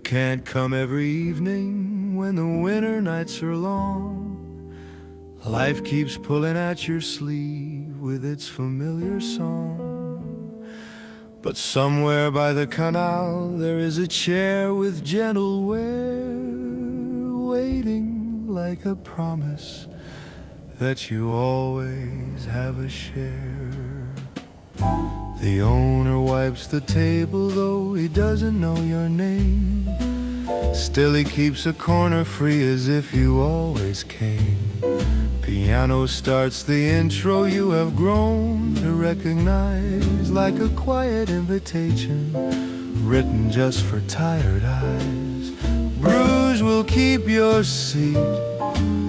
can't come every evening when the winter nights are long. Life keeps pulling at your sleeve with its familiar song. But somewhere by the canal there is a chair with gentle wear, waiting like a promise that you always have a share. The owner wipes the table though he doesn't know your name. Still he keeps a corner free as if you always came. Piano starts the intro you have grown to recognize, like a quiet invitation written just for tired eyes. Bruges will keep your seat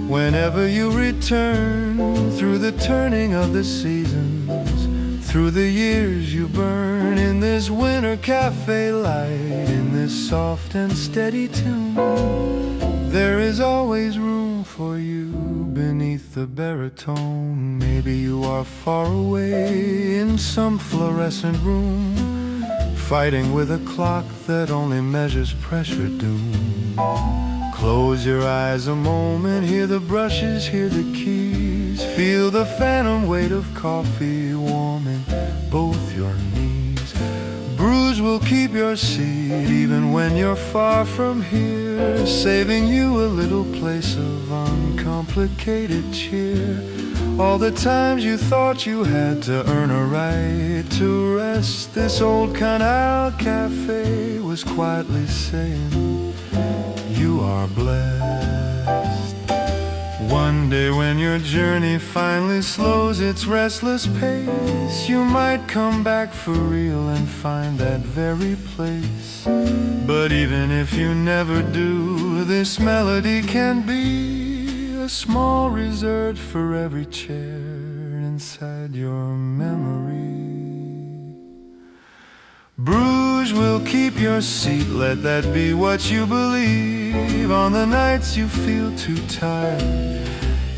whenever you return, through the turning of the seasons, through the years you burn in this winter cafe light, in this soft and steady tune. There is always room for you beneath the baritone. Maybe you are far away in some fluorescent room, fighting with a clock that only measures pressure doom. Close your eyes a moment, hear the brushes, hear the keys, feel the phantom weight of coffee warming both your knees. Bruges will keep your seat even when you're far from here, saving you a little place of uncomplicated cheer. All the times you thought you had to earn a right to rest, this old Canal Café was quietly saying, you are blessed. One day when your journey finally slows its restless pace, you might come back for real and find that very place. But even if you never do, this melody can be a small reserved for every chair inside your memory. Bruges will keep your seat, let that be what you believe. On the nights you feel too tired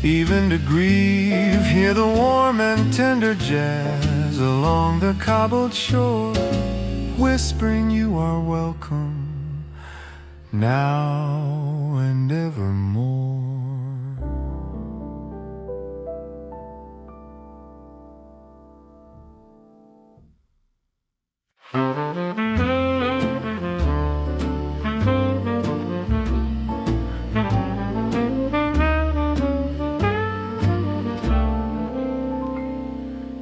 even to grieve, hear the warm and tender jazz along the cobbled shore, whispering you are welcome now and evermore.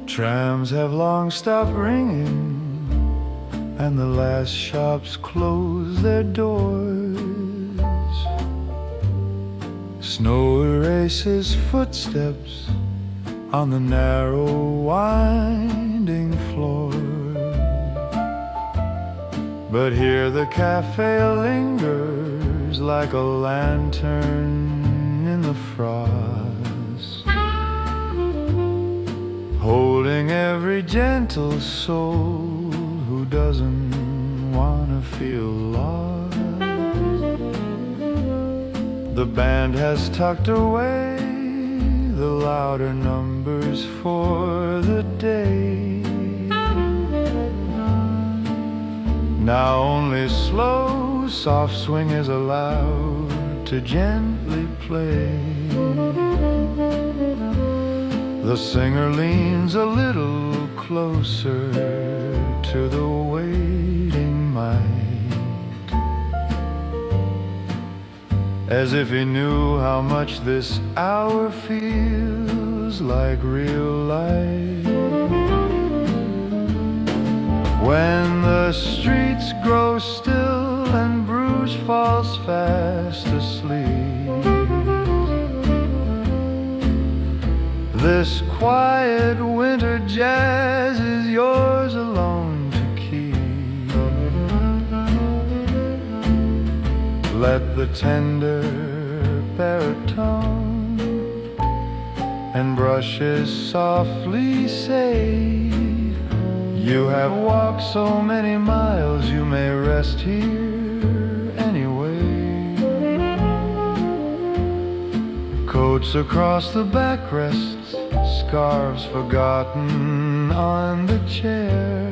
Trams have long stopped ringing, and the last shops close their doors. Snow erases footsteps on the narrow winding floor. But here the cafe lingers like a lantern in the frost, holding every gentle soul who doesn't want to feel lost. The band has tucked away the louder numbers for the day. Now only slow, soft swing is allowed to gently play. The singer leans a little closer to the waiting mic, as if he knew how much this hour feels like real life. When the streets grow still and Bruges falls fast asleep, this quiet winter jazz is yours alone to keep. Let the tender baritone and brushes softly say, you have walked so many miles, you may rest here anyway. Coats across the backrests, scarves forgotten on the chair.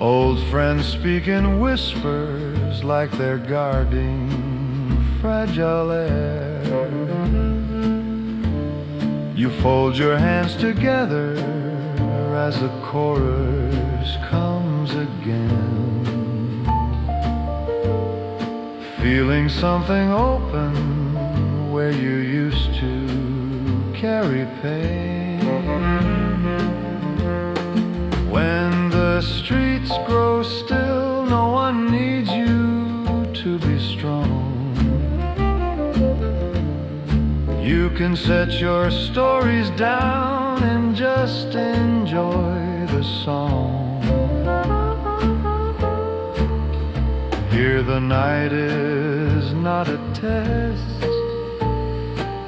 Old friends speak in whispers like they're guarding fragile air. You fold your hands together as the chorus comes again, feeling something open where you used to carry pain. When the streets grow still, no one needs you to be strong. You can set your stories down and just enjoy the song. Here the night is not a test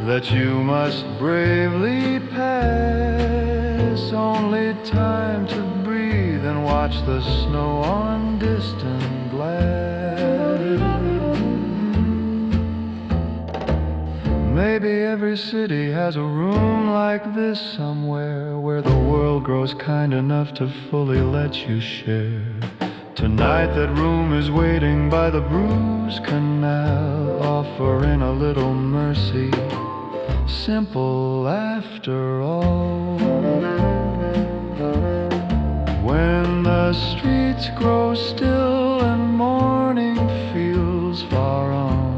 that you must bravely pass, only time to breathe and watch the snow on distant glass. Maybe every city has a room like this somewhere, where the world grows kind enough to fully let you share. Tonight that room is waiting by the Bruges Canal, offering a little mercy, simple after all. When the streets grow still and morning feels far on,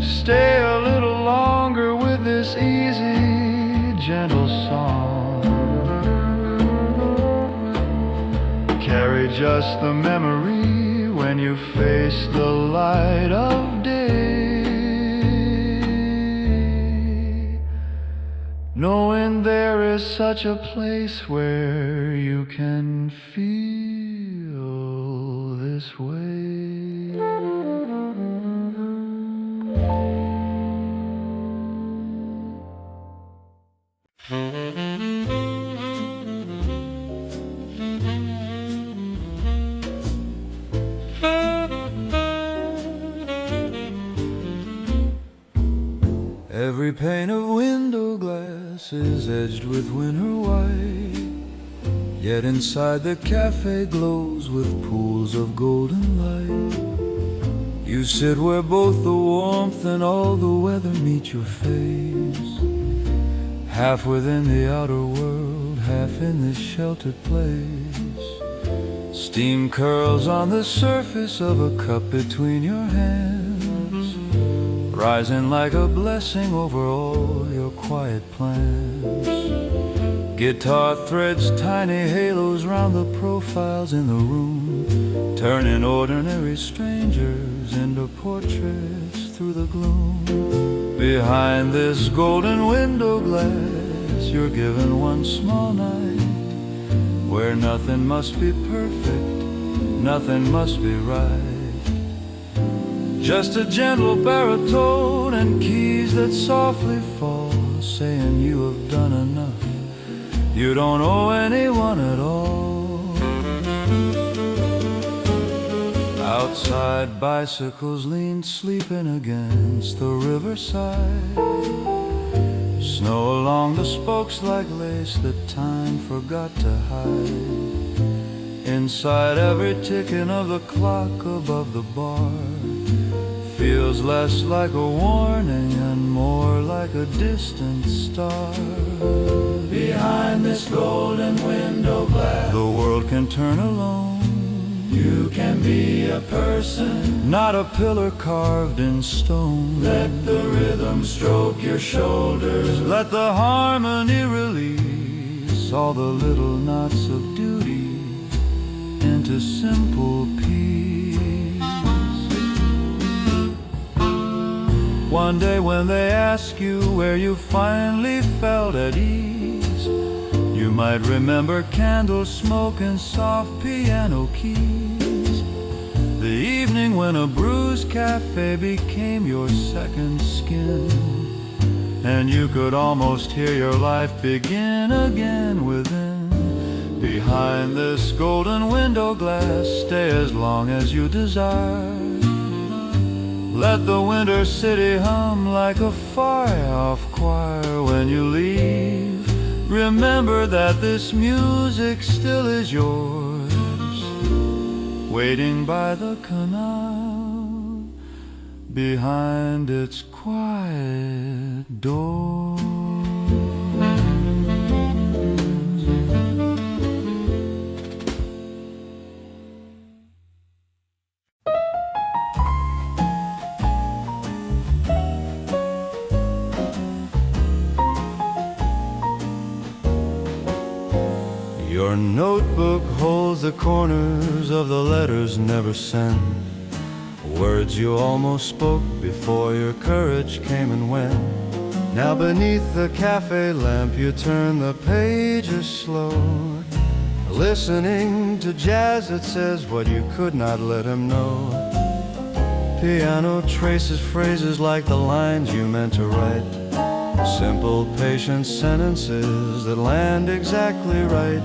stay a little longer with this easy, gentle song. Carry just the memory when you face the light of day, knowing there is such a place where you can feel this way. Every pane of window glass is edged with winter white, yet inside the cafe glows with pools of golden light. You sit where both the warmth and all the weather meet your face, half within the outer world, half in this sheltered place. Steam curls on the surface of a cup between your hands, rising like a blessing over all your quiet plans. Guitar threads tiny halos round the profiles in the room, turning ordinary strangers into portraits through the gloom. Behind this golden window glass, you're given one small night where nothing must be perfect, nothing must be right. Just a gentle baritone and keys that softly fall, saying you have done enough, you don't owe anyone at all. Outside, bicycles lean sleeping against the riverside, snow along the spokes like lace that time forgot to hide. Inside, every ticking of the clock above the bar feels less like a warning and more like a distant star. Behind this golden window glass, the world can turn alone. You can be a person, not a pillar carved in stone. Let the rhythm stroke your shoulders, let the harmony release all the little knots of duty into simple peace. One day when they ask you where you finally felt at ease, you might remember candle smoke and soft piano keys. The evening when a Bruges Café became your second skin, and you could almost hear your life begin again within. Behind this golden window glass, stay as long as you desire. Let the winter city hum like a far-off choir when you leave. Remember that this music still is yours, waiting by the canal, behind its quiet door. Your notebook holds the corners of the letters never sent, words you almost spoke before your courage came and went. Now beneath the cafe lamp you turn the pages slow, listening to jazz that says what you could not let him know. Piano traces phrases like the lines you meant to write, simple, patient sentences that land exactly right.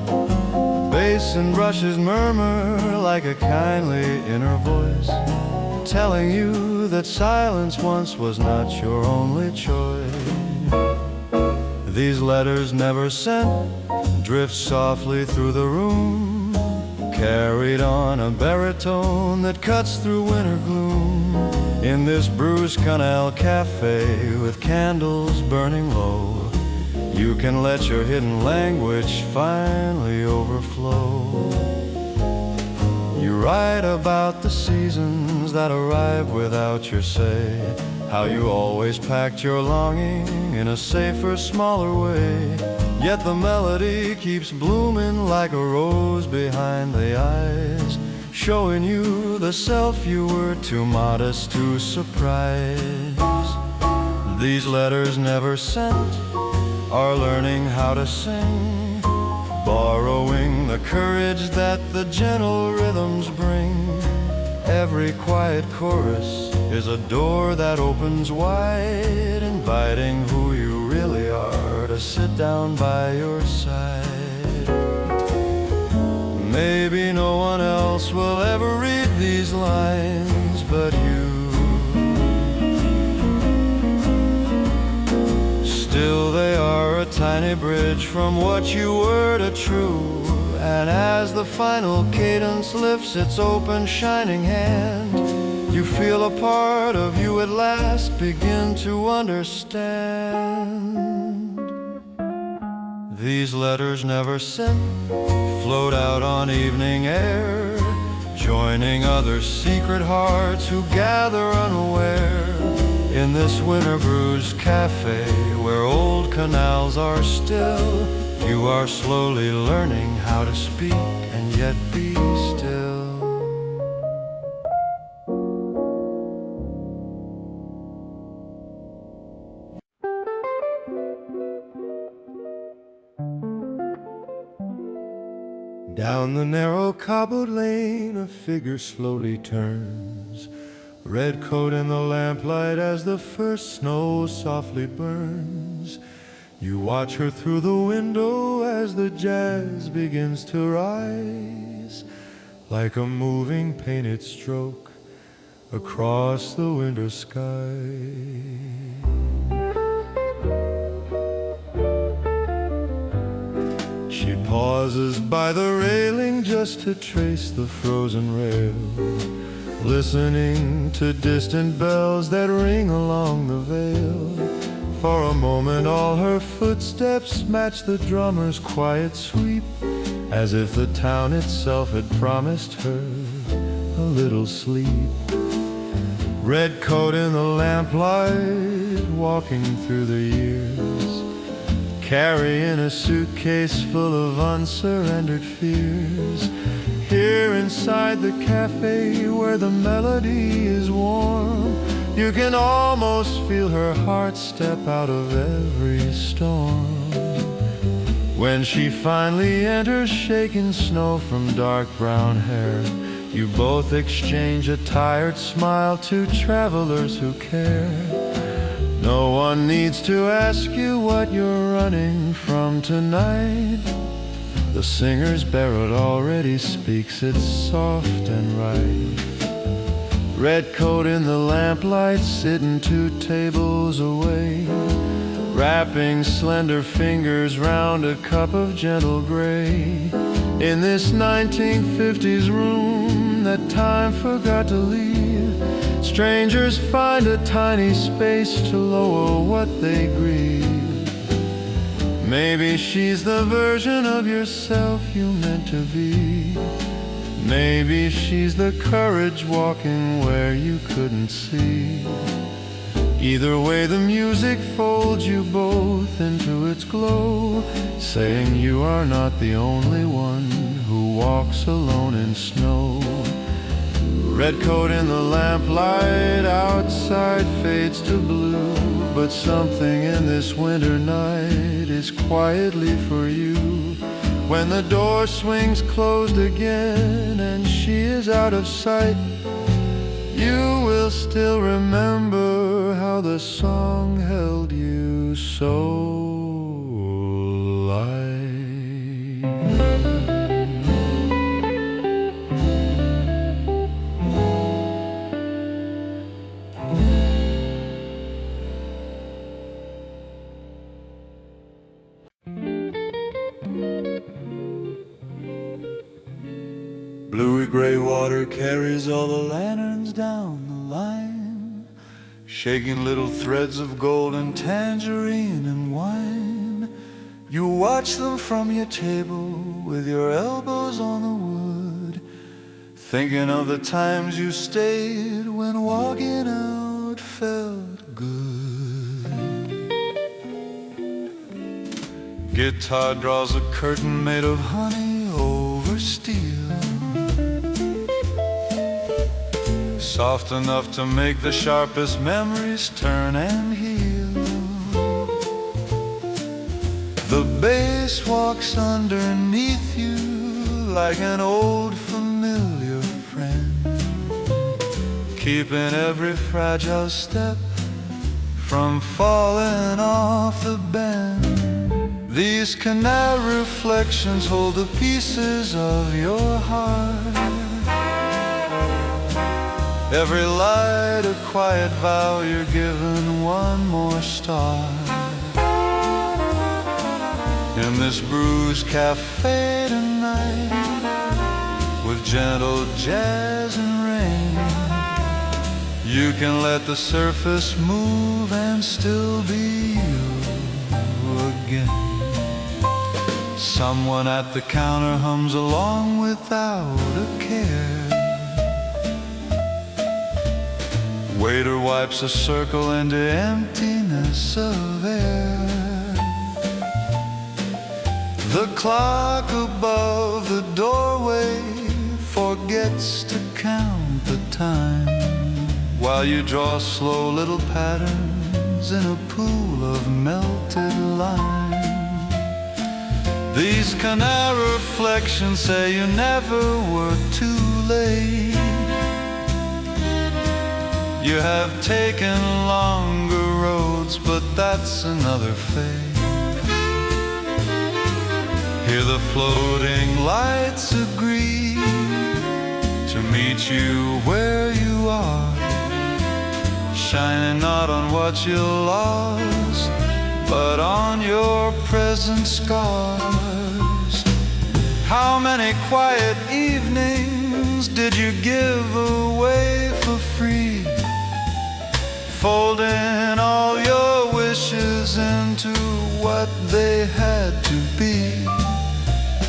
Bass and brushes murmur like a kindly inner voice, telling you that silence once was not your only choice. These letters never sent drift softly through the room, carried on a baritone that cuts through winter gloom. In this Bruges Canal Café with candles burning low, you can let your hidden language finally overflow. You write about the seasons that arrive without your say, how you always packed your longing in a safer, smaller way. Yet the melody keeps blooming like a rose behind the eyes, showing you the self you were too modest to surprise. These letters never sent are learning how to sing, borrowing the courage that the gentle rhythms bring. Every quiet chorus is a door that opens wide, inviting who you really are to sit down by your side. Maybe no one else will ever read these lines but you. Still they are a tiny bridge from what you were to true. And as the final cadence lifts its open shining hand, you feel a part of you at last begin to understand. These letters never sent float out on evening air, joining other secret hearts who gather unaware. In this winter Bruges cafe, where old canals are still, you are slowly learning how to speak and yet be still. Down the narrow cobbled lane a figure slowly turns, red coat in the lamplight as the first snow softly burns. You watch her through the window as the jazz begins to rise, like a moving painted stroke across the winter sky. She pauses by the railing just to trace the frozen rail, listening to distant bells that ring along the vale. For a moment all her footsteps match the drummer's quiet sweep, as if the town itself had promised her a little sleep. Red coat in the lamplight, walking through the years, carrying a suitcase full of unsurrendered fears. Here inside the cafe where the melody is warm, you can almost feel her heart step out of every storm. When she finally enters, shaking snow from dark brown hair, you both exchange a tired smile, two travelers who care. No one needs to ask you what you're running from tonight. The singer's barrel already speaks it soft and right. Red coat in the lamplight, sitting 2 tables away, wrapping slender fingers round a cup of gentle gray. In this 1950s room that time forgot to leave, strangers find a tiny space to lower what they grieve. Maybe she's the version of yourself you meant to be. Maybe she's the courage walking where you couldn't see. Either way, the music folds you both into its glow, saying you are not the only one who walks alone in snow. Red coat in the lamplight outside fades to blue, but something in this winter night is quietly for you. When the door swings closed again and she is out of sight, you will still remember how the song held you so light. Bluey-gray water carries all the lanterns down the line, shaking little threads of gold and tangerine and wine. You watch them from your table with your elbows on the wood, thinking of the times you stayed when walking out felt good. Guitar draws a curtain made of honey over steel, soft enough to make the sharpest memories turn and heal. The bass walks underneath you like an old familiar friend, keeping every fragile step from falling off the bend. These canal reflections hold the pieces of your heart, every light a quiet vow you're given one more star. In this Bruges Café tonight, with gentle jazz and rain, you can let the surface move and still be you again. Someone at the counter hums along without a care. Waiter wipes a circle into emptiness of air. The clock above the doorway forgets to count the time, while you draw slow little patterns in a pool of melted lime. These canal reflections say you never were too late. You have taken longer roads, but that's another fate. Here the floating lights agree to meet you where you are, shining not on what you lost, but on your present scars. How many quiet evenings did you give away for free, folding all your wishes into what they had to be?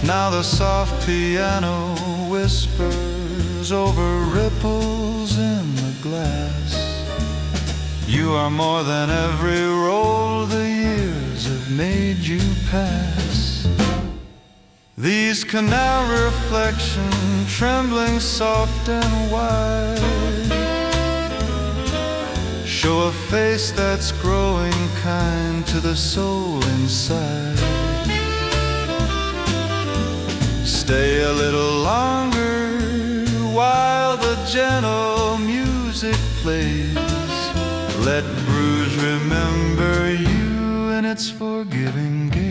Now the soft piano whispers over ripples in the glass. You are more than every role the years have made you pass. These canal reflections, trembling soft and wide, show a face that's growing kind to the soul inside. Stay a little longer while the gentle music plays. Let Bruges remember you in its forgiving gaze.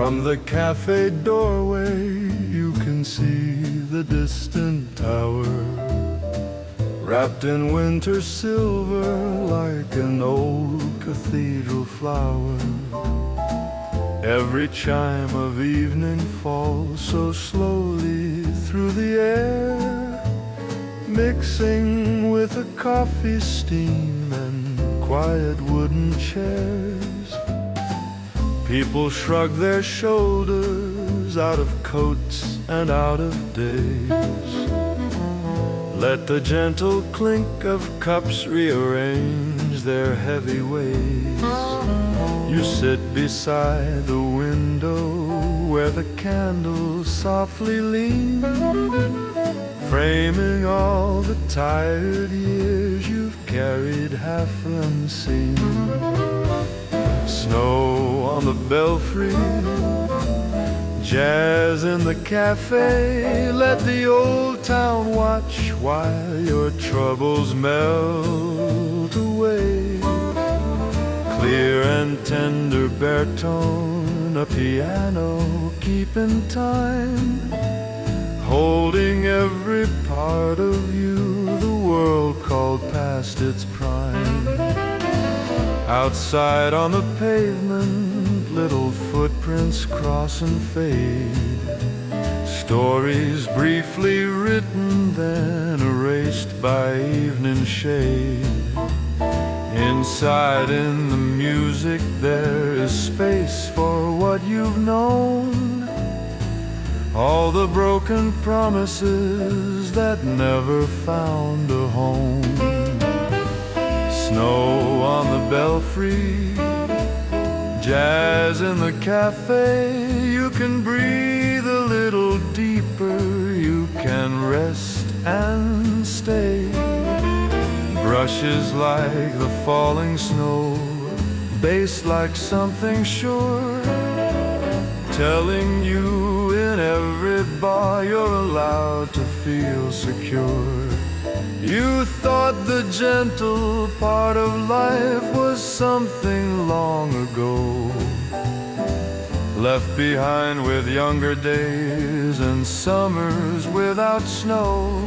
From the cafe doorway you can see the distant tower, wrapped in winter silver like an old cathedral flower. Every chime of evening falls so slowly through the air, mixing with a coffee steam and quiet wooden chairs. People shrug their shoulders out of coats and out of days. Let the gentle clink of cups rearrange their heavy ways. You sit beside the window where the candles softly lean, framing all the tired years you've carried half unseen. Snow on the belfry, jazz in the cafe. Let the old town watch while your troubles melt away. Clear and tender baritone, a piano keeping time, holding every part of you the world called past its prime. Outside on the pavement, little footprints cross and fade. Stories briefly written, then erased by evening shade. Inside in the music there is space for what you've known, all the broken promises that never found a home. Snow on the belfry, jazz in the cafe. You can breathe a little deeper, you can rest and stay. Brushes like the falling snow, bass like something sure, telling you in every bar you're allowed to feel secure. You thought the gentle part of life was something long ago, left behind with younger days and summers without snow.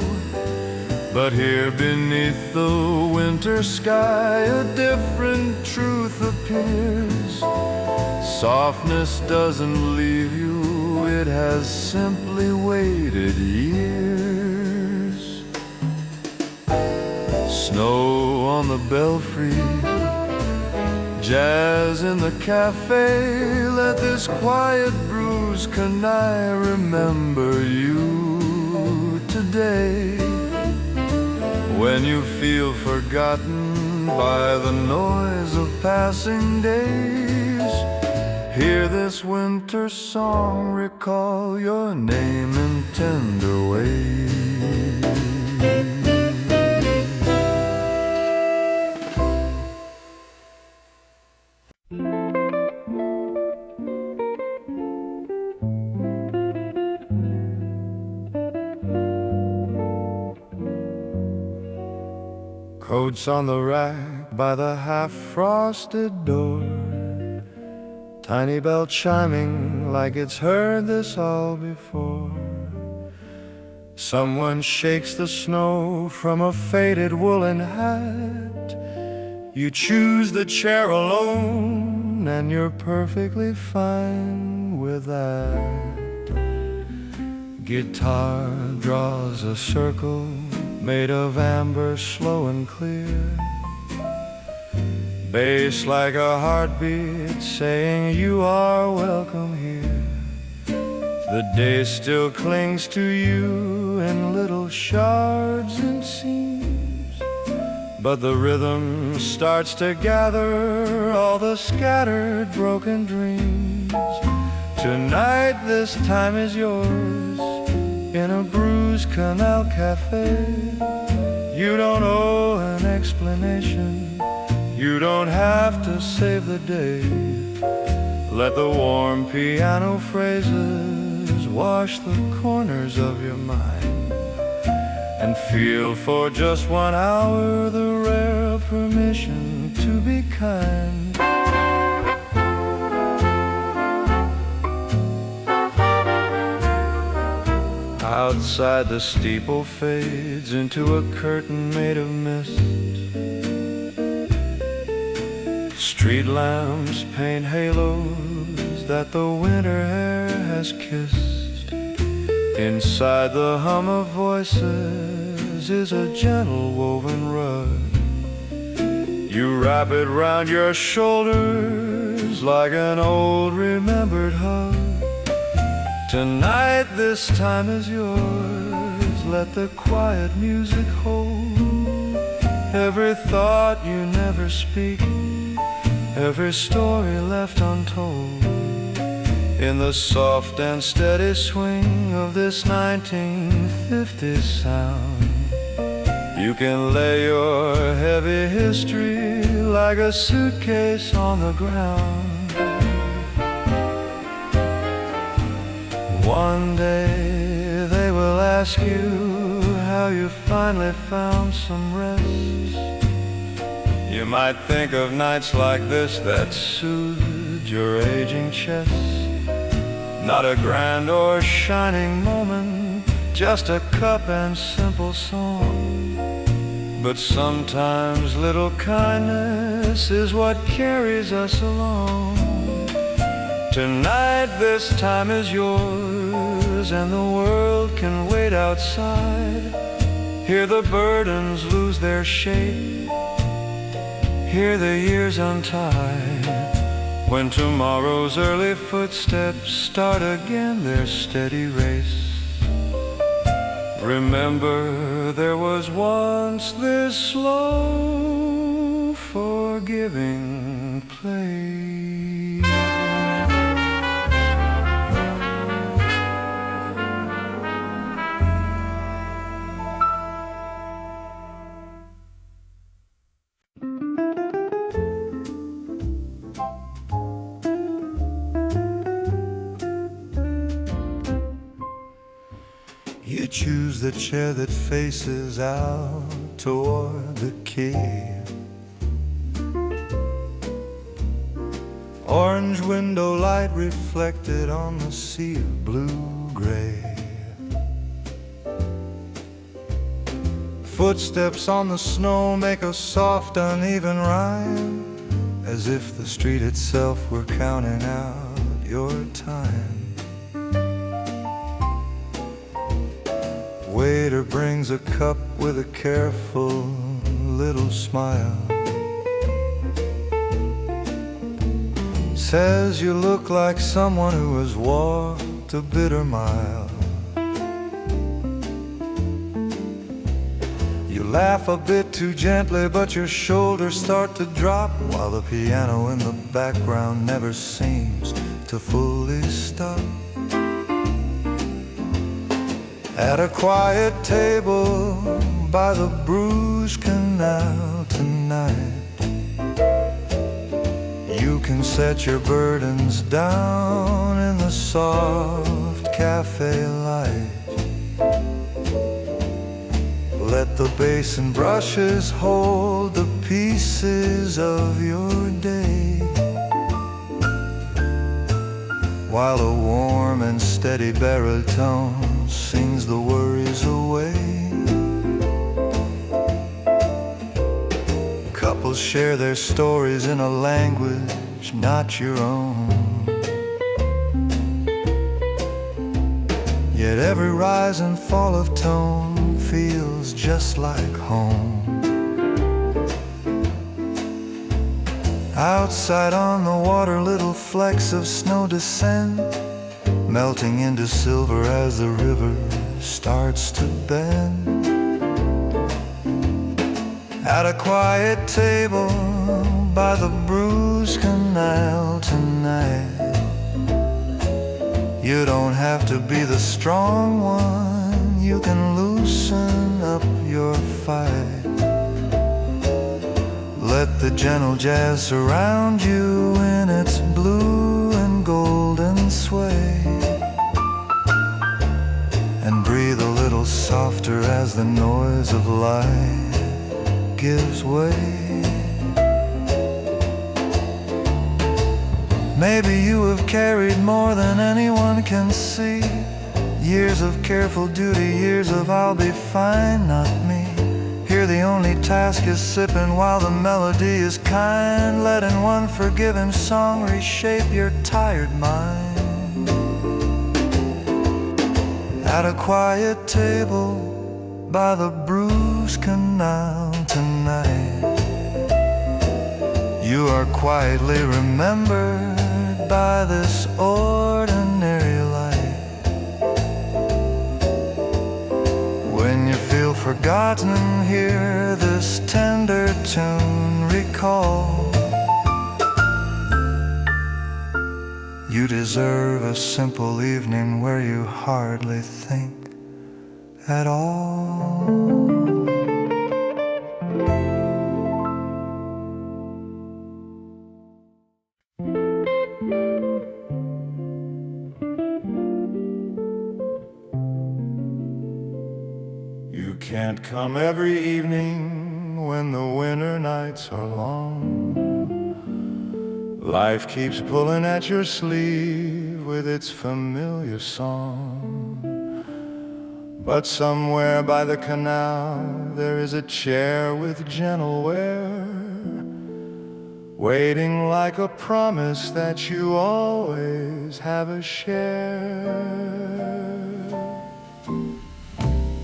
But here beneath the winter sky a different truth appears. Softness doesn't leave you, it has simply waited years. Snow on the belfry, jazz in the cafe. Let this quiet Bruges Canal remember you today. When you feel forgotten by the noise of passing days, hear this winter song, recall your name in tender ways. Coats on the rack by the half-frosted door, tiny bell chiming like it's heard this all before. Someone shakes the snow from a faded woolen hat. You choose the chair alone and you're perfectly fine with that. Guitar draws a circle made of amber, slow and clear. Bass like a heartbeat saying you are welcome here. The day still clings to you in little shards and seams, but the rhythm starts to gather all the scattered broken dreams. Tonight this time is yours in a Bruges Canal Café. You don't owe an explanation, you don't have to save the day. Let the warm piano phrases wash the corners of your mind, and feel for just 1 hour the rare permission to be kind. Outside the steeple fades into a curtain made of mist. Street lamps paint halos that the winter air has kissed. Inside the hum of voices is a gentle woven rug. You wrap it round your shoulders like an old remembered hug. Tonight this time is yours, let the quiet music hold every thought you never speak, every story left untold. In the soft and steady swing of this 1950s sound, you can lay your heavy history like a suitcase on the ground. One day they will ask you how you finally found some rest. You might think of nights like this that soothed your aging chest. Not a grand or shining moment, just a cup and simple song. But sometimes little kindness is what carries us along. Tonight this time is yours, and the world can wait outside. Hear the burdens lose their shape, hear the years untie. When tomorrow's early footsteps start again their steady race, remember there was once this slow, forgiving place. You choose the chair that faces out toward the quay. Orange window light reflected on the sea of blue-gray. Footsteps on the snow make a soft, uneven rhyme, as if the street itself were counting out your time. Waiter brings a cup with a careful little smile. Says you look like someone who has walked a bitter mile. You laugh a bit too gently, but your shoulders start to drop, while the piano in the background never seems to fully stop. At a quiet table by the Bruges Canal tonight, you can set your burdens down in the soft cafe light. Let the basin brushes hold the pieces of your day, while a warm and steady baritone sings the worries away. Couples share their stories in a language not your own, yet every rise and fall of tone feels just like home. Outside on the water, little flecks of snow descend, melting into silver as the river starts to bend. At a quiet table by the Bruges Canal tonight, you don't have to be the strong one, you can loosen up your fight. Let the gentle jazz surround you in its blue and golden sway, and breathe a little softer as the noise of life gives way. Maybe you have carried more than anyone can see. Years of careful duty, years of I'll be fine, not me. Here the only task is sipping while the melody is kind, letting one forgiving song reshape your tired mind. At a quiet table by the Bruges Canal tonight, you are quietly remembered by this ordinary light. When you feel forgotten, hear this tender tune recall. You deserve a simple evening where you hardly think at all. You can't come every evening when the winter nights are long. Life keeps pulling at your sleeve with its familiar song. But somewhere by the canal there is a chair with gentle wear, waiting like a promise that you always have a share.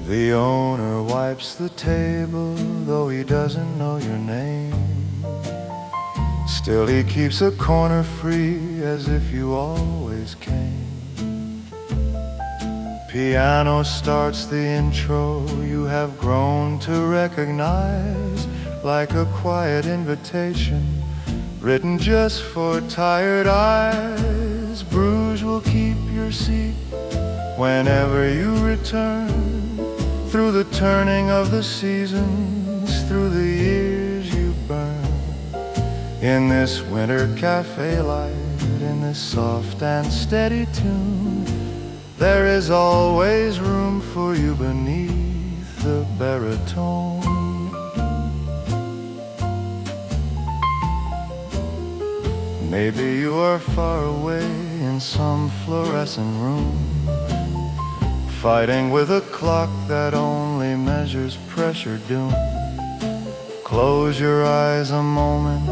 The owner wipes the table, though he doesn't know your name. Still he keeps a corner free as if you always came. Piano starts the intro you have grown to recognize, like a quiet invitation written just for tired eyes. Bruges will keep your seat whenever you return, through the turning of the seasons, through the years you burn. In this winter cafe light, in this soft and steady tune, there is always room for you beneath the baritone. Maybe you are far away in some fluorescent room, fighting with a clock that only measures pressure doom. Close your eyes a moment,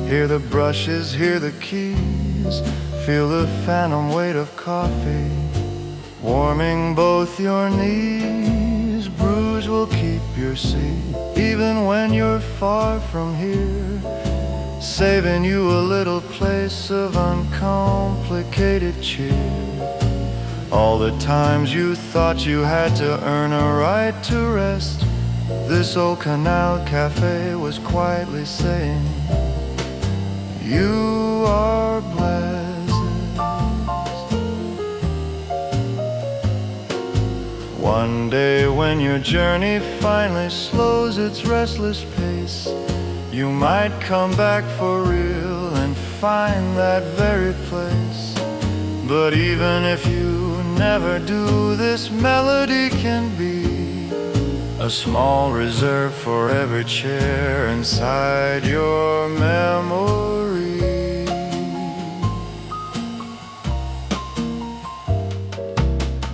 hear the brushes, hear the keys, feel the phantom weight of coffee warming both your knees. Bruges will keep your seat even when you're far from here, saving you a little place of uncomplicated cheer. All the times you thought you had to earn a right to rest, this old canal cafe was quietly saying, you are blessed. One day when your journey finally slows its restless pace, you might come back for real and find that very place. But even if you never do, this melody can be a small reserve for every chair inside your memory.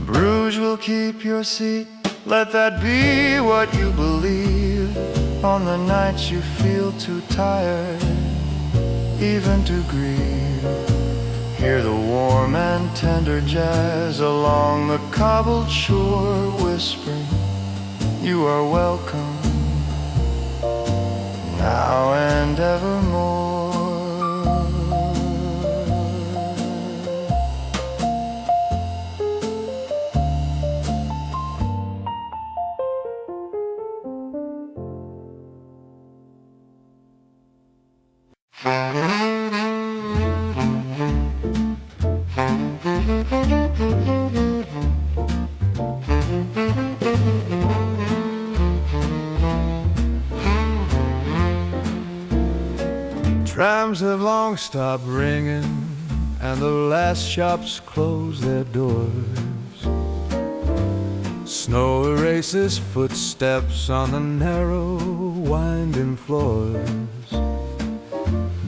Bruges will keep your seat, let that be what you believe. On the nights you feel too tired even to grieve, hear the warm and tender jazz along the cobbled shore whispering, you are welcome now and evermore. Trams have long stopped ringing, and the last shops close their doors. Snow erases footsteps on the narrow, winding floors.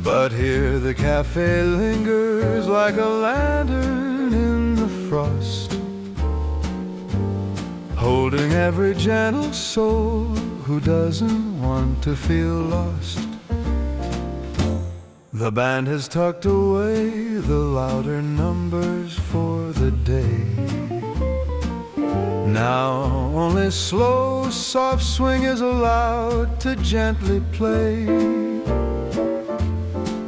But here the cafe lingers like a lantern in the frost, holding every gentle soul who doesn't want to feel lost. The band has tucked away the louder numbers for the day. Now only slow, soft swing is allowed to gently play.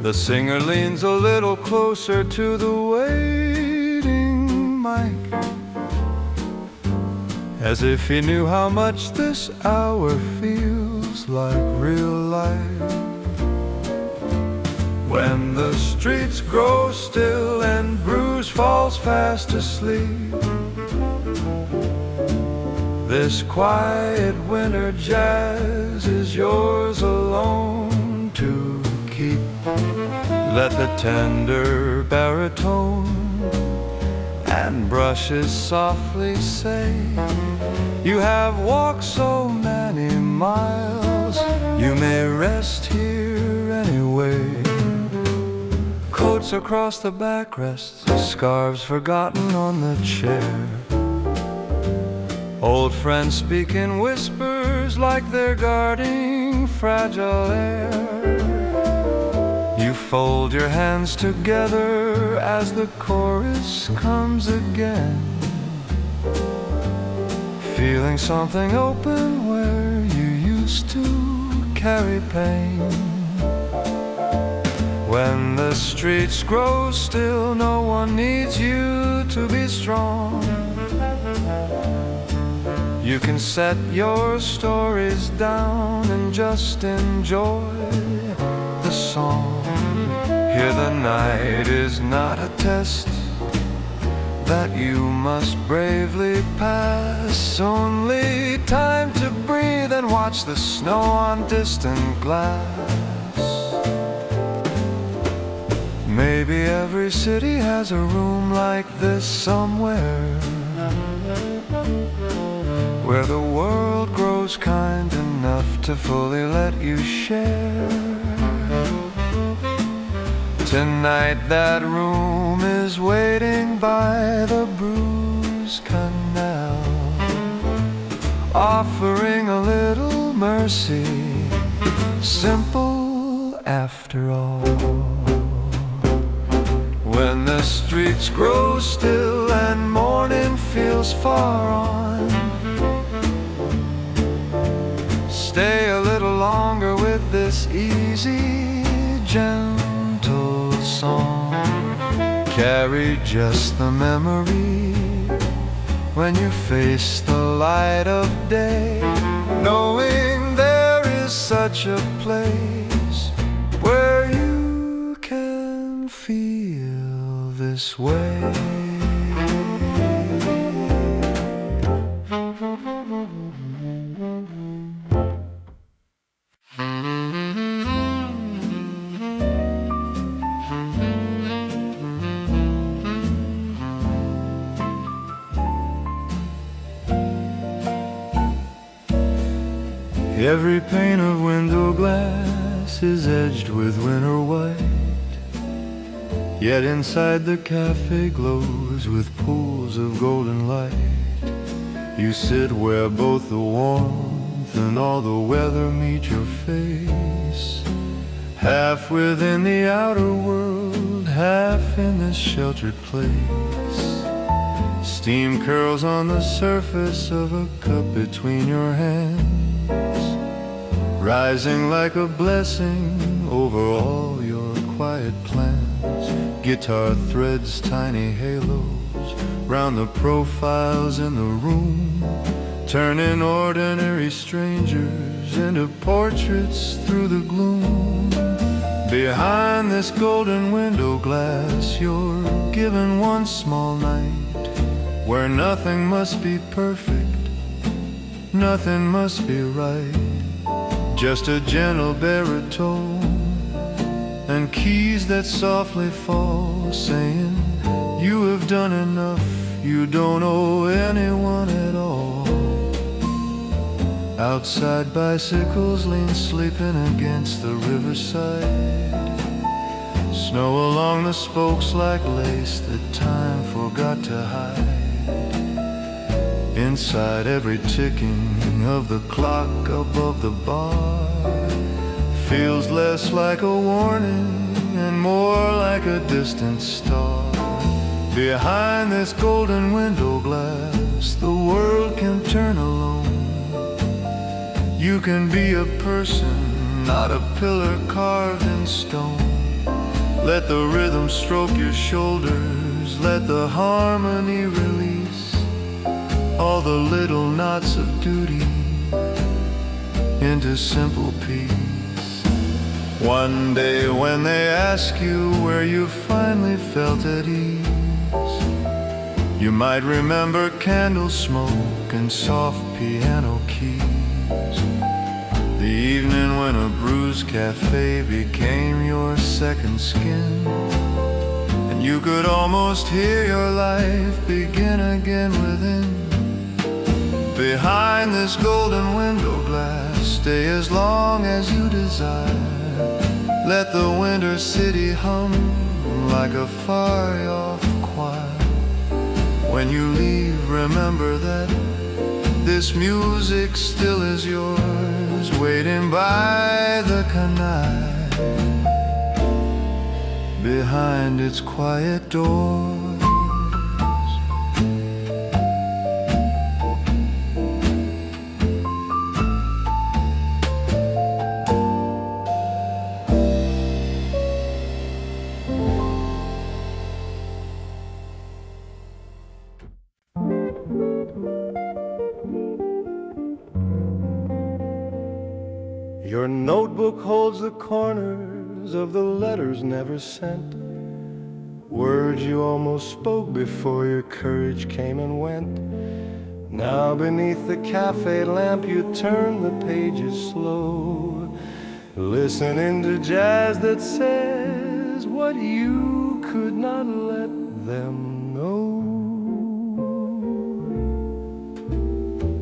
The singer leans a little closer to the waiting mic, as if he knew how much this hour feels like real life. When the streets grow still and Bruges falls fast asleep, this quiet winter jazz is yours alone to keep. Let the tender baritone and brushes softly say, you have walked so many miles, you may rest here anyway. Coats across the backrests, scarves forgotten on the chair. Old friends speak in whispers like they're guarding fragile air. You fold your hands together as the chorus comes again, feeling something open where you used to carry pain. When the streets grow still, no one needs you to be strong. You can set your stories down and just enjoy the song. Here the night is not a test that you must bravely pass. Only time to breathe and watch the snow on distant glass. Maybe every city has a room like this somewhere, where the world grows kind enough to fully let you share. Tonight that room is waiting by the Bruges Canal, offering a little mercy, simple after all. When the streets grow still and morning feels far on, stay a little longer with this easy, gentle song. Carry just the memory when you face the light of day, knowing there is such a place where you can feel this way. Every pane of window glass is edged with winter white, yet inside the cafe glows with pools of golden light. You sit where both the warmth and all the weather meet your face, half within the outer world, half in this sheltered place. Steam curls on the surface of a cup between your hands, rising like a blessing over all your quiet plans. Guitar threads tiny halos round the profiles in the room, turning ordinary strangers into portraits through the gloom. Behind this golden window glass, you're given one small night where nothing must be perfect, nothing must be right. Just a gentle baritone and keys that softly fall, saying, you have done enough, you don't owe anyone at all. Outside bicycles lean sleeping against the riverside, snow along the spokes like lace that time forgot to hide. Inside every ticking of the clock above the bar feels less like a warning and more like a distant star. Behind this golden window glass, the world can turn alone. You can be a person, not a pillar carved in stone. Let the rhythm stroke your shoulders, let the harmony release all the little knots of duty into simple peace. One day when they ask you where you finally felt at ease, you might remember candle smoke and soft piano keys. The evening when a Bruges Café became your second skin, and you could almost hear your life begin again within. Behind this golden window glass, stay as long as you desire. Let the winter city hum like a far-off choir. When you leave, remember that this music still is yours, waiting by the canal, behind its quiet doors. Your notebook holds the corners of the letters never sent, words you almost spoke before your courage came and went. Now beneath the cafe lamp you turn the pages slow, listening to jazz that says what you could not let them know.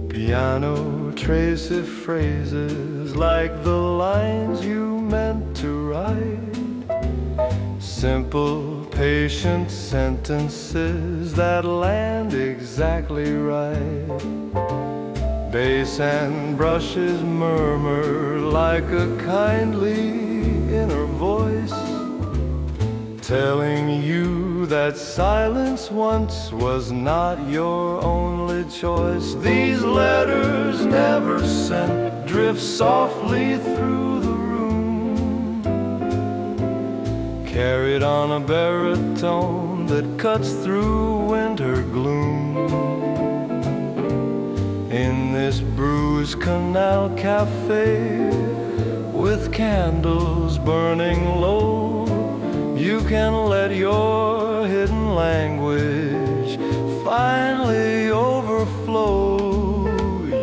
Piano traces phrases like the lines you meant to write, simple, patient sentences that land exactly right. Bass and brushes murmur like a kindly inner voice, telling you that silence once was not your only choice. These letters never sent drift softly through the room, carried on a baritone that cuts through winter gloom. In this Bruges Canal Café, with candles burning low, you can let your hidden language finally overflow.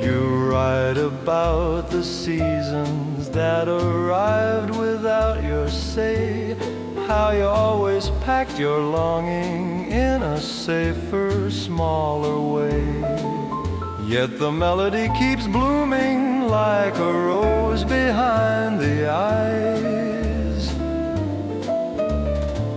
You write about the seasons that arrived without your say, how you always packed your longing in a safer, smaller way. Yet the melody keeps blooming like a rose behind the eyes,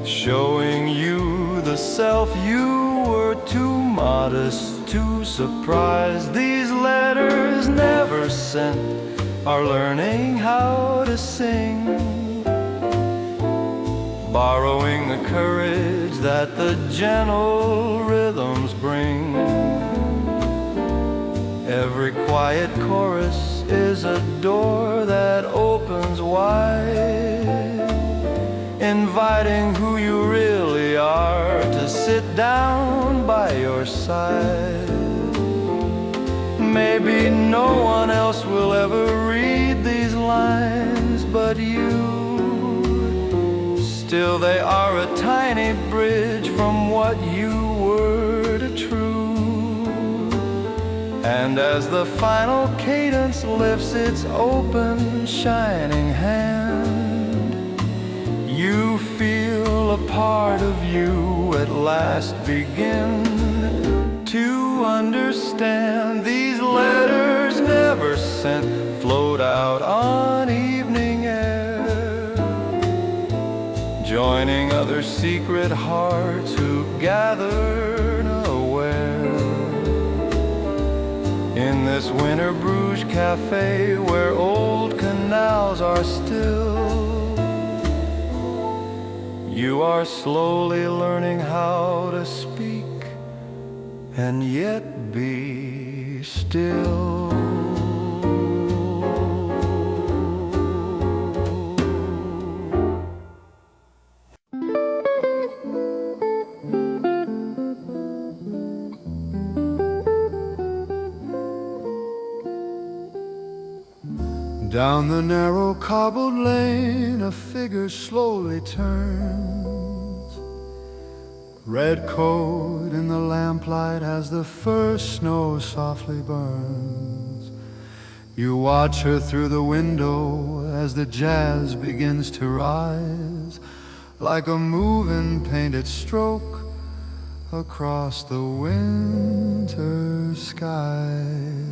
showing you the self you were too modest to surprise. These letters never sent are learning how to sing, borrowing the courage that the gentle rhythms bring. Every quiet chorus is a door that opens wide, inviting who you really are to sit down by your side. Maybe no one else will ever read these lines but you. Still they are a tiny bridge from what you were to true. And as the final cadence lifts its open, shining hand, you feel a part of you at last begin to understand. These letters never sent float out on evening air, joining other secret hearts who gather unaware. this winter Bruges Café where old canals are still. You are slowly learning how to speak and yet be still. Down the narrow cobbled lane a figure slowly turns, red coat in the lamplight as the first snow softly burns. You watch her through the window as the jazz begins to rise, like a moving painted stroke across the winter skies.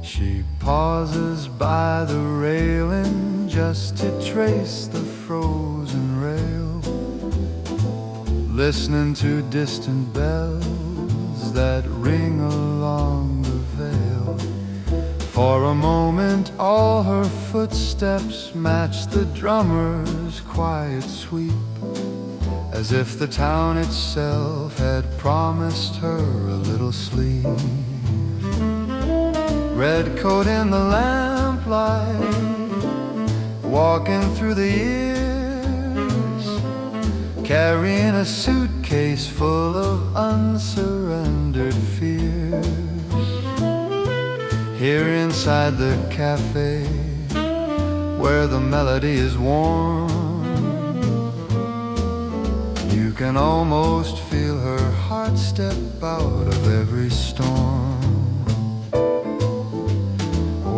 She pauses by the railing just to trace the frozen rail, listening to distant bells that ring along the vale. For a moment all her footsteps match the drummer's quiet sweep, as if the town itself had promised her a little sleep. Red coat in the lamplight, walking through the years, carrying a suitcase full of unsurrendered fears. Here inside the cafe, where the melody is warm, you can almost feel her heart step out of every storm.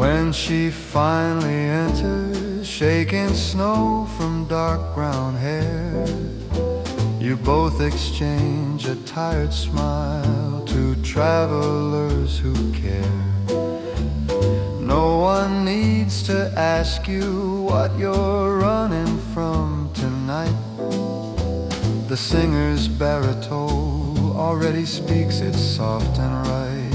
When she finally enters, shaking snow from dark brown hair, you both exchange a tired smile, two travelers who care. No one needs to ask you what you're running from tonight. The singer's baritone already speaks it soft and right.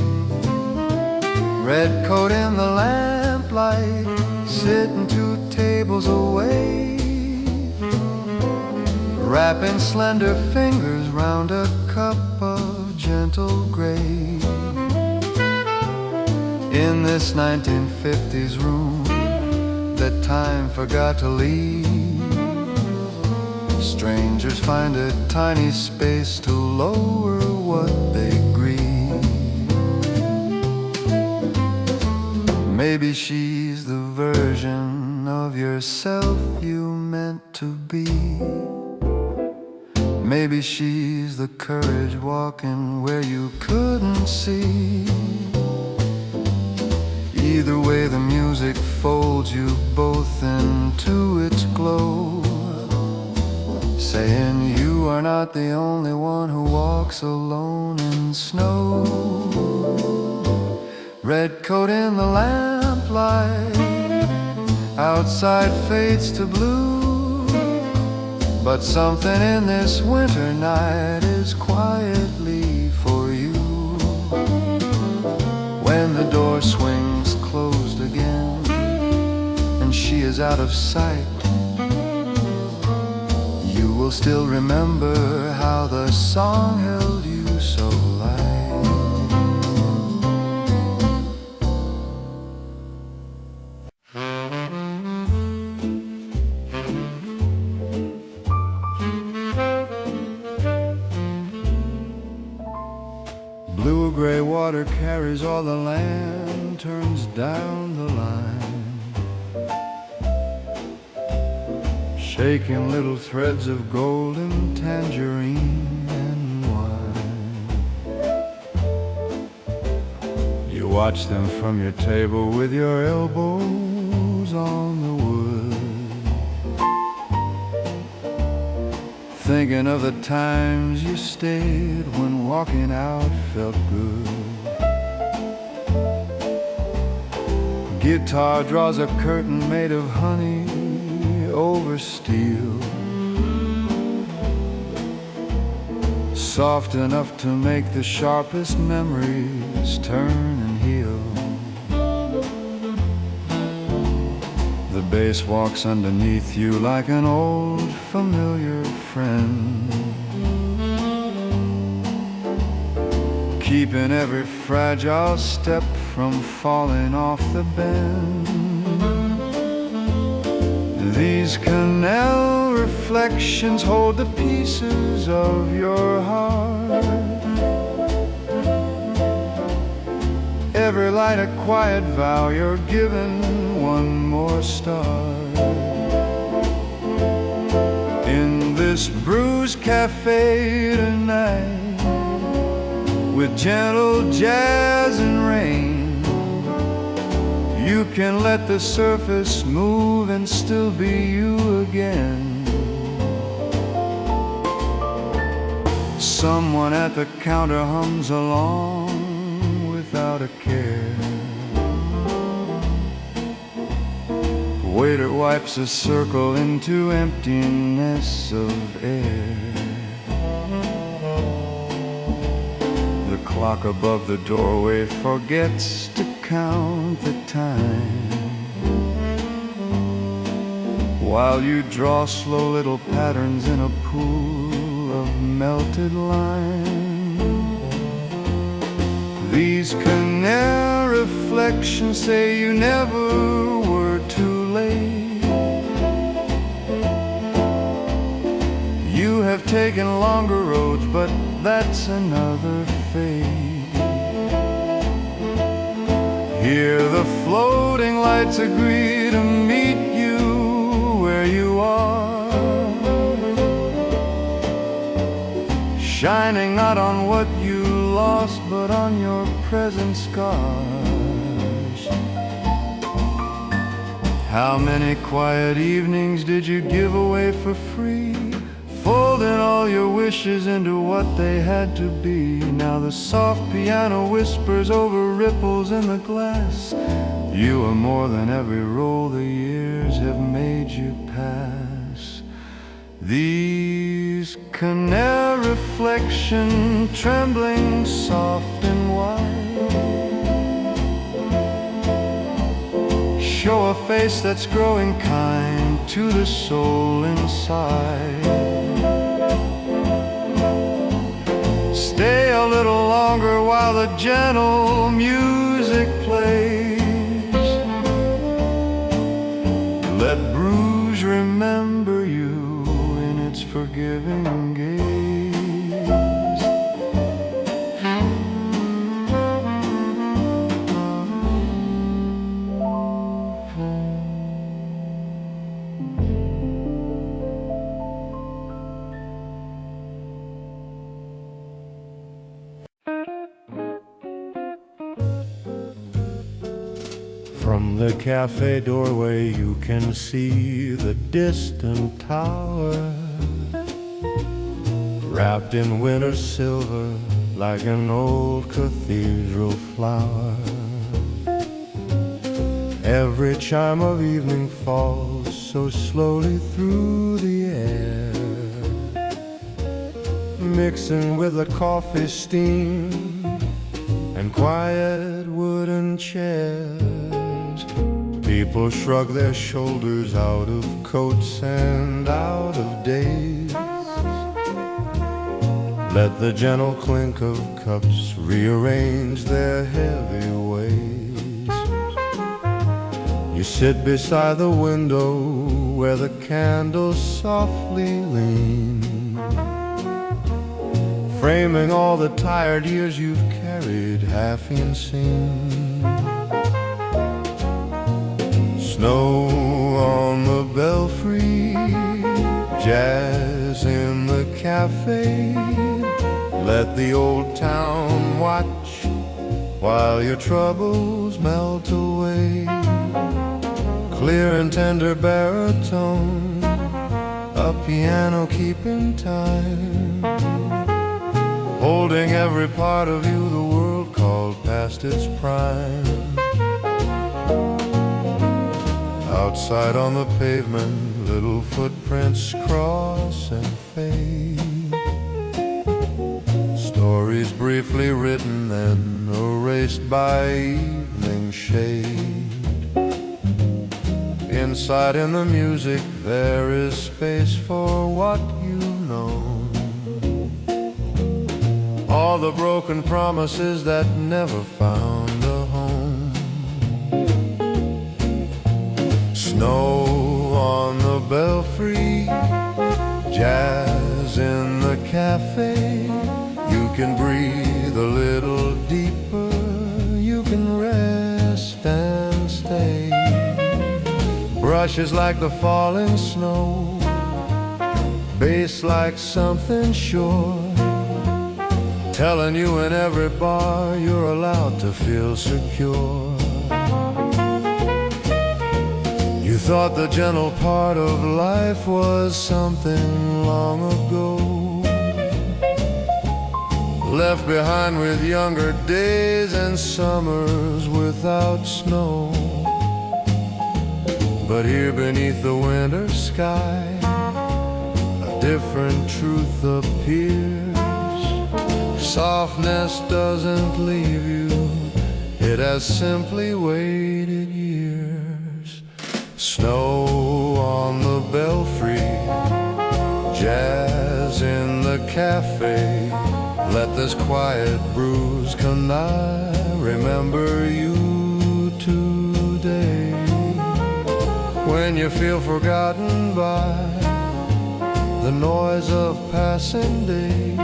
Red coat in the lamplight, sitting 2 tables away, wrapping slender fingers round a cup of gentle gray. In this 1950s room that time forgot to leave, strangers find a tiny space to lower what they grieve. Maybe she's the version of yourself you meant to be. Maybe she's the courage walking where you couldn't see. Either way, the music folds you both into its glow, saying you are not the only one who walks alone in snow. Red coat in the lamplight, outside fades to blue, but something in this winter night is quietly for you. When the door swings closed again and she is out of sight, you will still remember how the song held you so light. Blue-gray water carries all the lanterns down the line, shaking little threads of golden tangerine and wine. You watch them from your table with your elbows on the wood, thinking of the times you stayed when walking out felt good. Guitar draws a curtain made of honey over steel, soft enough to make the sharpest memories turn and heal. The bass walks underneath you like an old familiar friend, keeping every fragile step from falling off the bend. These canal reflections hold the pieces of your heart. Every light a quiet vow, you're given one more start. In this Bruges Café tonight, with gentle jazz and rain, you can let the surface move and still be you again. Someone at the counter hums along without a care. The waiter wipes a circle into emptiness of air. The clock above the doorway forgets to count the time, while you draw slow little patterns in a pool of melted lime. These canal reflections say you never were too late. You have taken longer roads, but that's another fate. Here the floating lights agree to meet you where you are, shining not on what you lost, but on your present scars. How many quiet evenings did you give away for free, folding all your wishes into what they had to be? Now the soft piano whispers over ripples in the glass. You are more than every role the years have made you pass. These canal reflections, trembling soft and white, show a face that's growing kind to the soul inside. Stay a little longer while the gentle music plays. Let Bruges remember you in its forgiving gaze. From the cafe doorway you can see the distant tower, wrapped in winter silver like an old cathedral flower. Every chime of evening falls so slowly through the air, mixing with the coffee steam and quiet wooden chairs. People shrug their shoulders out of coats and out of days. Let the gentle clink of cups rearrange their heavy ways. You sit beside the window where the candles softly lean, framing all the tired years you've carried half unseen. Snow on the belfry, jazz in the cafe. Let the old town watch while your troubles melt away. Clear and tender baritone, a piano keeping time, holding every part of you the world called past its prime. Outside on the pavement, little footprints cross and fade. Stories briefly written, then erased by evening shade. inside in the music there is space for what you know. All the broken promises that never found a home. Snow on the belfry, jazz in the cafe. You can breathe a little deeper, you can rest and stay. Brushes like the falling snow, bass like something sure, telling you in every bar you're allowed to feel secure. You thought the gentle part of life was something long ago, left behind with younger days and summers without snow. But here beneath the winter sky, a different truth appears. Softness doesn't leave you, it has simply waited years. Snow on the belfry, jazz in the cafe. Let this quiet Bruges Canal remember you today. When you feel forgotten by the noise of passing days,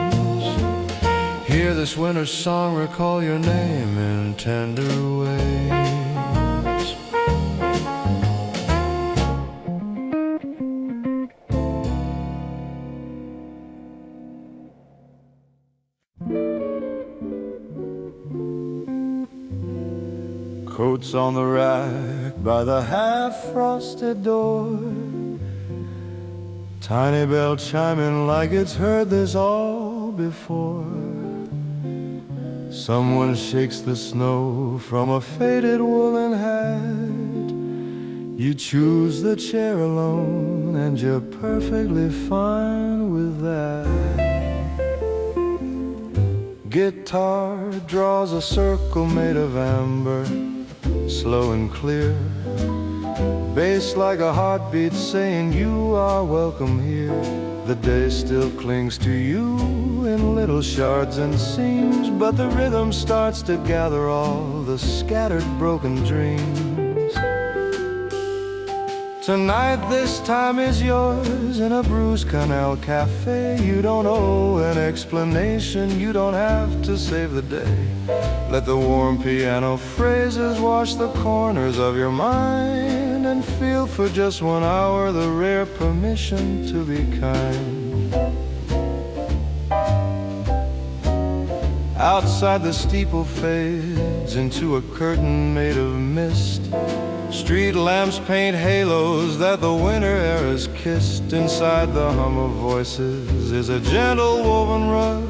hear this winter song recall your name in tender ways. Coats on the rack by the half-frosted door, tiny bell chiming like it's heard this all before. Someone shakes the snow from a faded woolen hat. You choose the chair alone and you're perfectly fine with that. Guitar draws a circle made of amber, slow and clear. Bass like a heartbeat saying you are welcome here. The day still clings to you in little shards and seams, but the rhythm starts to gather all the scattered broken dreams. Tonight this time is yours in a Bruges Canal Café. You don't owe an explanation, you don't have to save the day. Let the warm piano phrases wash the corners of your mind, and feel for just 1 hour the rare permission to be kind. Outside the steeple fades into a curtain made of mist. Street lamps paint halos that the winter air has kissed. Inside the hum of voices is a gentle woven rug.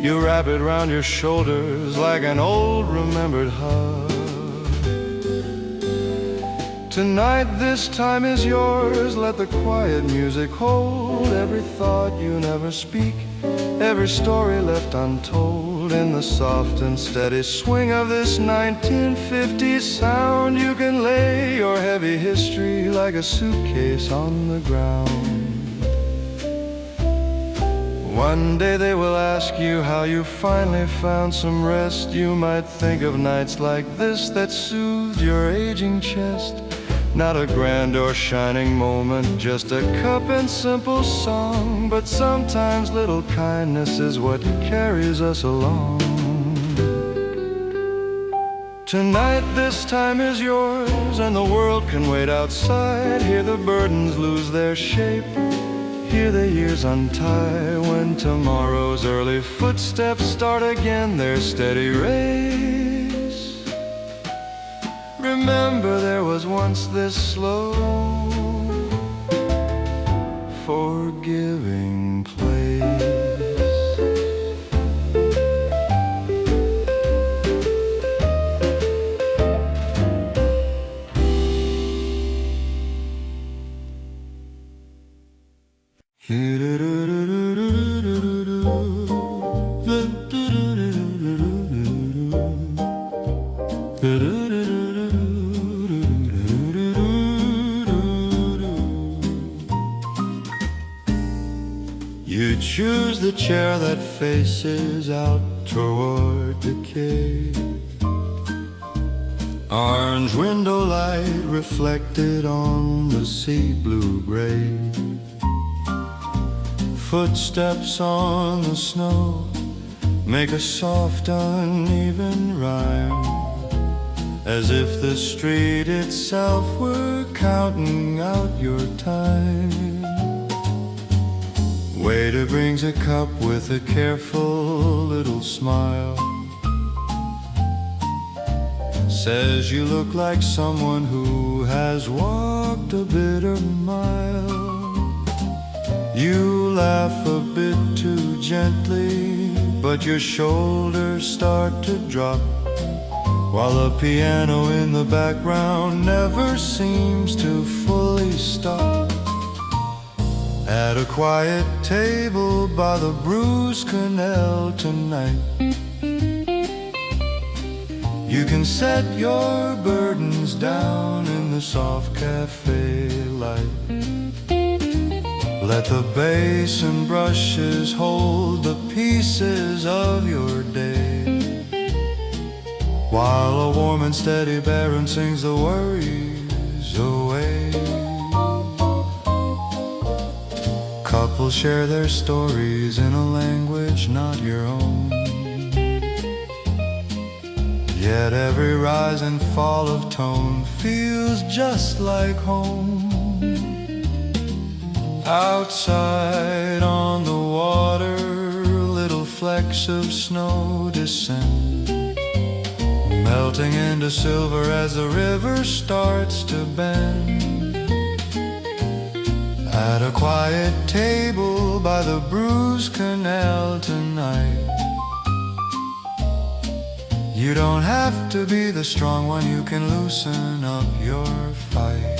You wrap it round your shoulders like an old remembered hug. Tonight this time is yours, let the quiet music hold every thought you never speak, every story left untold. In the soft and steady swing of this 1950s sound, you can lay your heavy history like a suitcase on the ground. One day they will ask you how you finally found some rest. You might think of nights like this that soothed your aging chest. Not a grand or shining moment, just a cup and simple song. But sometimes little kindness is what carries us along. Tonight this time is yours, and the world can wait outside. Hear the burdens lose their shape, hear the years untie. When tomorrow's early footsteps start again their steady race, remember there was once this slow, forgiving place. choose the chair that faces out toward the quay. Orange window light reflected on the sea blue gray. Footsteps on the snow make a soft uneven rhyme, as if the street itself were counting out your time. Waiter brings a cup with a careful little smile, says you look like someone who has walked a bitter mile. You laugh a bit too gently, but your shoulders start to drop, while the piano in the background never seems to fully stop. At a quiet table by the Bruges Canal tonight, you can set your burdens down in the soft cafe light. Let the basin brushes hold the pieces of your day, while a warm and steady baron sings the worries away. Couples share their stories in a language not your own, yet every rise and fall of tone feels just like home. Outside on the water, little flecks of snow descend, melting into silver as the river starts to bend. At a quiet table by the Bruges Canal tonight, you don't have to be the strong one, you can loosen up your fight.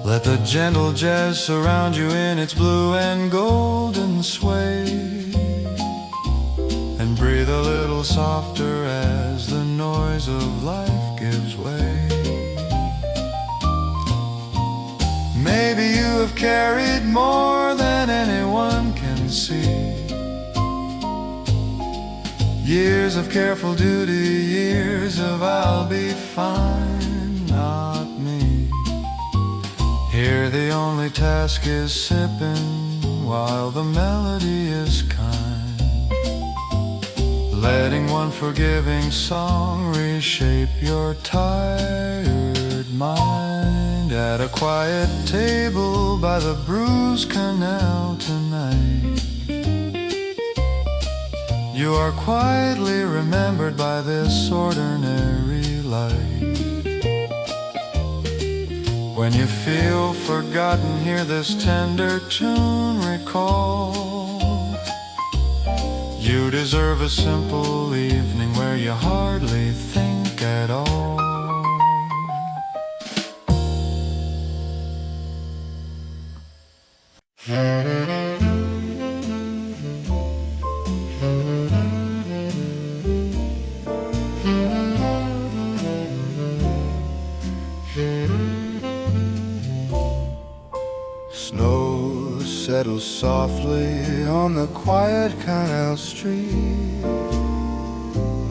Let the gentle jazz surround you in its blue and golden sway, and breathe a little softer as the noise of life gives way. Maybe you have carried more than anyone can see, years of careful duty, years of I'll be fine, not me. Here the only task is sipping while the melody is kind, letting one forgiving song reshape your tired mind. At a quiet table by the Bruges Canal tonight, you are quietly remembered by this ordinary light. When you feel forgotten, hear this tender tune recall. You deserve a simple evening where you hardly think at all. Snow settles softly on the quiet canal street.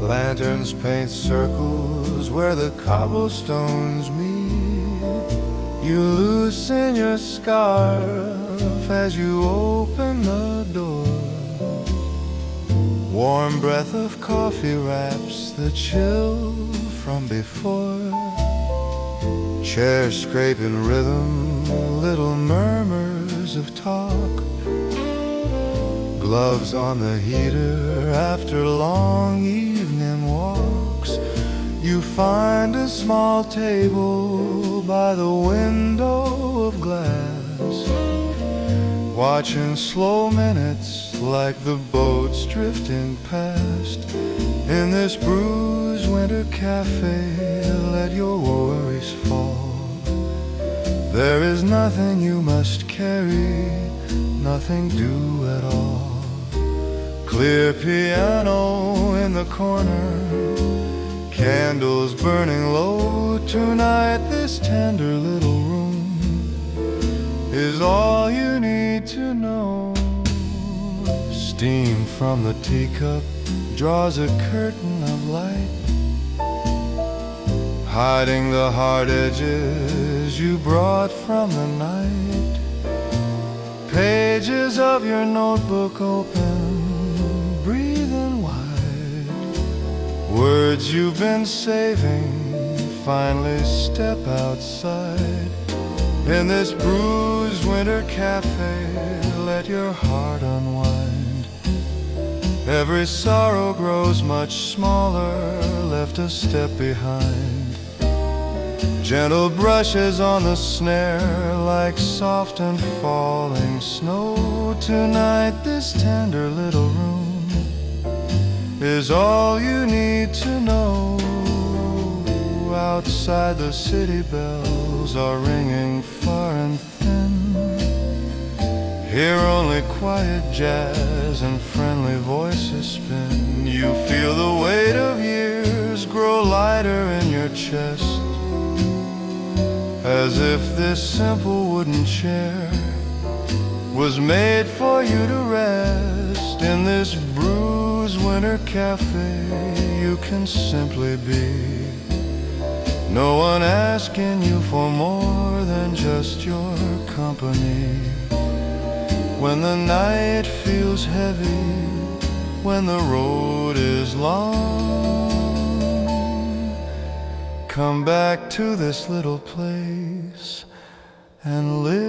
Lanterns paint circles where the cobblestones meet. You loosen your scarf as you open the door. Warm breath of coffee wraps the chill from before. Chairs scrape in rhythm, little murmurs of talk. Gloves on the heater after long evening walks. You find a small table by the window of glass, watching slow minutes like the boats drifting past. In this Bruges winter cafe, let your worries fall. There is nothing you must carry, nothing due at all. Clear piano in the corner, candles burning low. Tonight this tender little room is all you need to know. steam from the teacup draws a curtain of light, hiding the hard edges you brought from the night. Pages of your notebook open, breathing wide. Words you've been saving finally step outside. In this Bruges winter cafe, let your heart unwind. Every sorrow grows much smaller, left a step behind. Gentle brushes on the snare, like soft and falling snow. Tonight this tender little room is all you need to know. Outside the city bells are ringing far and thin. Here only quiet jazz and friendly voices spin. You feel the weight of years grow lighter in your chest, as if this simple wooden chair was made for you to rest. In this Bruges winter cafe you can simply be, no one asking you for more than just your company. When the night feels heavy, when the road is long, come back to this little place and live.